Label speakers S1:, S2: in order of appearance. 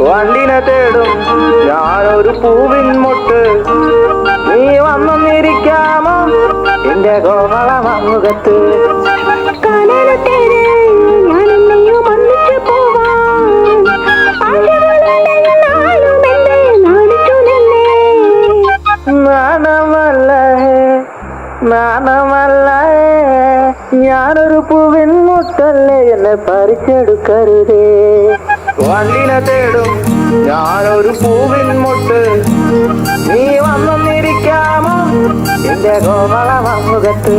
S1: വണ്ടിനെ തേടും ഞാനൊരു പൂവിൻ മൊട്ട്, നീ വന്നിരിക്കാമോ എന്റെ കോമളമുഖത്ത്. നാണമല്ല ഞാനൊരു പൂവിൻ മുട്ടല്ലേ, എന്നെ പറിച്ചെടുക്കരുതേ. വണ്ടിനെ തേടും ഞാനൊരു പൂവിൻ മുട്ട്, നീ വന്നിരിക്കാമോ എന്റെ കോമളമുഖത്ത്.